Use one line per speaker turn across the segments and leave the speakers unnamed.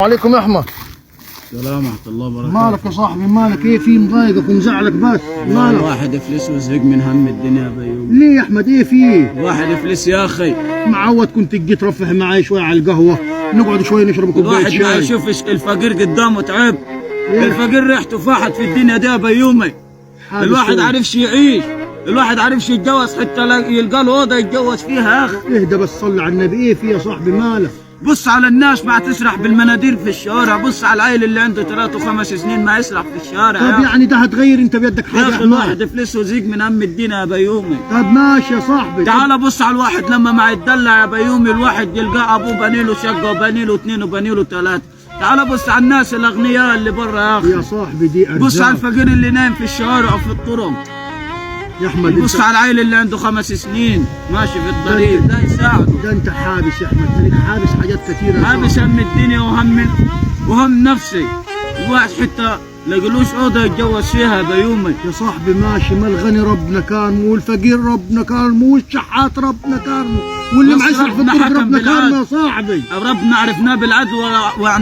عليكم يا احمد.
السلام ورحمة الله وبركاته.
مالك يا صاحبي؟ مالك ايه؟ في مضايقك ومزعلك بس؟ مالك؟
واحد افلس وزهق من هم الدنيا يا بيوم.
ليه يا احمد؟ ايه فيه؟
واحد افلس يا اخي.
معود كنت تجي ترفه معي شوي على القهوه، نقعد شوي نشرب كوبايه
الواحد ما
شاي.
يشوفش الفقير قدامه تعب.
إيه؟
الفقير ريحته فاحت في الدنيا دي يا بيومي. الواحد عارفش يعيش، الواحد عارفش يتجوز، حتى يلقى له اوضه يتجوز فيها يا اخي.
اهدى بس، صلي على النبي. ايه فيه يا صاحبي؟ مالك؟
بص على الناس ما تسرح بالمناديل في الشوارع، بص على العيل اللي عنده 3 و5 سنين ما يسرح في الشارع.
طب يعني ده هتغير انت بيدك حاجه
يا
يا
اخي
احمد؟
الواحد افلس وزهق من هم الدنيا يا بيومي.
طب ماشي يا صاحبي.
تعال بص على الواحد لما ما يتدلع يا بيومي، الواحد يلقى ابوه بنيله شقه وبنيله 2 وبنيله 3. تعال بص على الناس الاغنياء اللي برا يا اخي.
يا صاحبي دي ارزاق.
بص على الفقير اللي نايم في الشوارع وفي الطرق.
يا احمد
بص على العيل اللي عنده 5 سنين ماشي في الطريق، ده يساعده.
ده انت حابس يا احمد، انت حابس حاجات كثيره يا
حابس
صاحبي.
هم الدنيا وهم نفسي. الواحد حتى لقلوش اوضه يتجوز فيها يا بيومي.
يا صاحبي ماشي، ما الغني ربنا كان والفقير ربنا كان والشحات ربنا كان واللي
بس
معسر في
ربنا
الطرق
حكم
ربنا كان
بالعدل.
يا صاحبي.
ربنا عرفناه بالعدل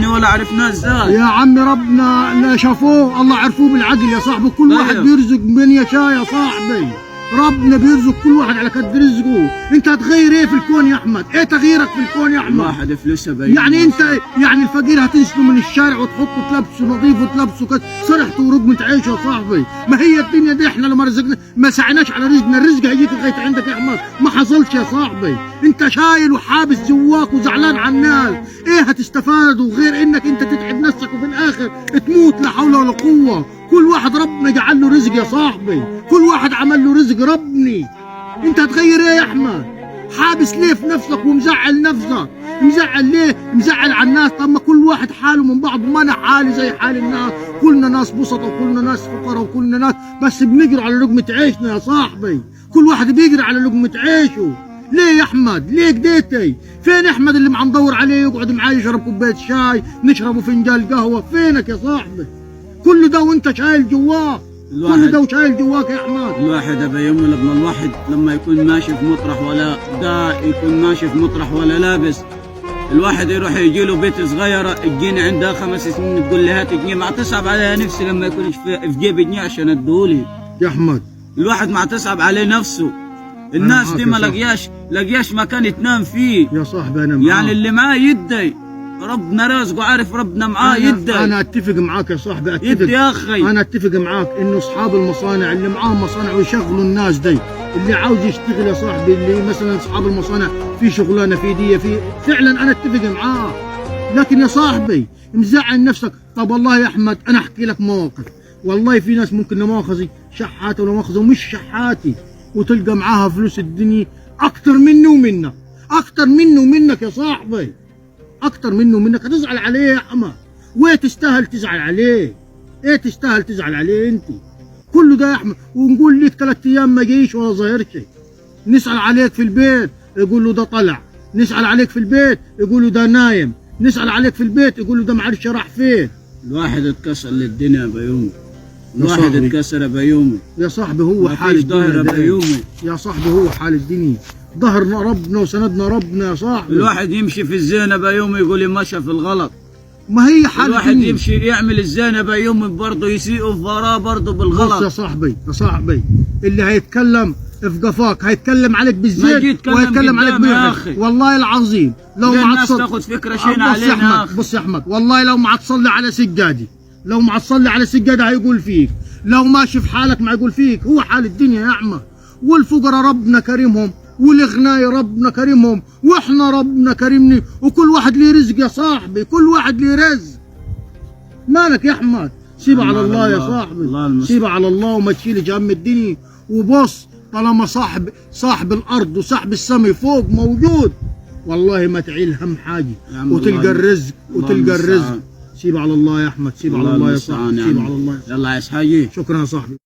ولا عرفناه ازاي.
يا عمي ربنا لا شافوه الله عرفوه بالعدل يا صاحبي. كل
طيب.
واحد بيرزق من يشاء يا صاحبي. ربنا بيرزق كل واحد على قد رزقه. انت هتغير ايه في الكون يا احمد؟ ايه تغييرك في الكون يا احمد؟
واحد فلوسه بيومي.
يعني انت يعني الفقير هتنزله من الشارع وتحطه تلبسه نظيف وتلبسه كده صرحته ورقمة عيشه يا صاحبي. ما هي الدنيا دي احنا لما رزقنا ما سعيناش على رزقنا، الرزق هيجيك لغايه عندك يا احمد. ما حصلش يا صاحبي. انت شايل وحابس جواك وزعلان على الناس. ايه هتستفادوا غير انك انت تتعب نفسك وفي الاخر تموت؟ لا حول ولا قوه. كل واحد ربنا جعل له رزق يا صاحبي، كل واحد عمل له رزق ربني. انت هتغير ايه يا احمد؟ حابس ليه في نفسك ومزعل نفسك؟ مزعل ليه؟ مزعل على الناس. طب ما كل واحد حاله من بعض، ما انا حالي زي حال الناس. كلنا ناس بسطة وكلنا ناس فقراء وكلنا ناس بس بنجري على لقمة عيشنا يا صاحبي. كل واحد بيجري على لقمة عيشه. ليه يا احمد؟ ليه كديتي؟ فين احمد اللي عم ندور عليه يقعد معاي يشرب كوباية شاي نشربه فنجان قهوة؟ فينك يا صاحبي؟ كل ده وانت شايل جواك، كل ده وشايل جواك يا احمد.
الواحد يا بيومي لما الواحد لما يكون ماشي في مطرح ولا ده يكون ماشي في مطرح ولا لابس، الواحد يروح يجي له بيت صغيره تجيني عندها 5 سنين تقول لي هات جنيه، ما تصعب عليها نفسي لما يكونش في جيبي جنيه عشان ادولي.
يا احمد
الواحد ما تصعب عليه نفسه. الناس دي ما لقياش مكان تنام فيه
يا صاحبي. انا معاك.
يعني اللي معاه يدي ربنا رازقه، عارف ربنا معاه يدي.
انا اتفق معاك يا صاحبي، اتفق
يدي يا اخي.
انا اتفق معاك انه اصحاب المصانع اللي معاهم مصانع ويشغلوا الناس دي، اللي عاوز يشتغل يا صاحبي، اللي مثلا اصحاب المصانع في شغلانه في دي في فعلا انا اتفق معاك. لكن يا صاحبي مزعل نفسك. طب والله يا احمد انا احكي لك موقف. والله في ناس ممكن لا مؤاخذه شحاته ولا مؤاخذه ومش شحاتي وتلقى معاها فلوس الدنيا اكتر مني ومنك، اكتر مني ومنك يا صاحبي، اكتر منه ومنك. هتزعل عليه يا احمد؟ وين تستاهل تزعل عليه؟ ايه تستاهل تزعل عليه انت؟ كله ده يا احمد ونقول لك 3 ايام ما جيش ولا ظاهرش. نسال عليك في البيت يقول له ده طلع، نسال عليك في البيت يقول له ده نايم، نسال عليك في البيت يقول له ده ما عرفش راح فين.
الواحد اتكسر للدنيا يا بيومي. الواحد اتكسر يا بيومي
يا صاحبي. هو حال الدنيا
يا بيومي.
يا صاحبي هو حال الدنيا. ظهرنا ربنا وسندنا ربنا يا صاحبي.
الواحد يمشي في الزينة بيومي يقول لي مشى في الغلط.
ما هي حال
الواحد
الدنيا.
يمشي يعمل الزينة بيومي برضه يسيئوا في وراه برضه بالغلط.
بص يا صاحبي، يا صاحبي اللي هيتكلم في قفاك هيتكلم عليك بالزين وهيتكلم عليك بالخير. والله العظيم لو ما تصلي
تاخذ فكره شين علينا.
بص يا احمد والله لو ما تصلي على سجادي، لو ما تصلي على سجادة هيقول فيك، لو ماشي في حالك ما يقول فيك. هو حال الدنيا يا احمد. والفقراء ربنا كريمهم والاغنياء ربنا كريمهم واحنا ربنا كريمني، وكل واحد ليه رزق يا صاحبي، كل واحد ليه رزق. مالك يا احمد؟ سيبها على الله يا صاحبي، سيبها على الله وما تشيلش هم الدنيا. وبص طالما صاحب الارض وصاحب السماء فوق موجود، والله ما تعيل هم حاجه وتلقى الرزق وتلقى الرزق. سيبها على الله يا احمد، سيبها على الله يا صاحبي، سيبها على الله.
يلا يا حاجي.
شكرا يا صاحبي.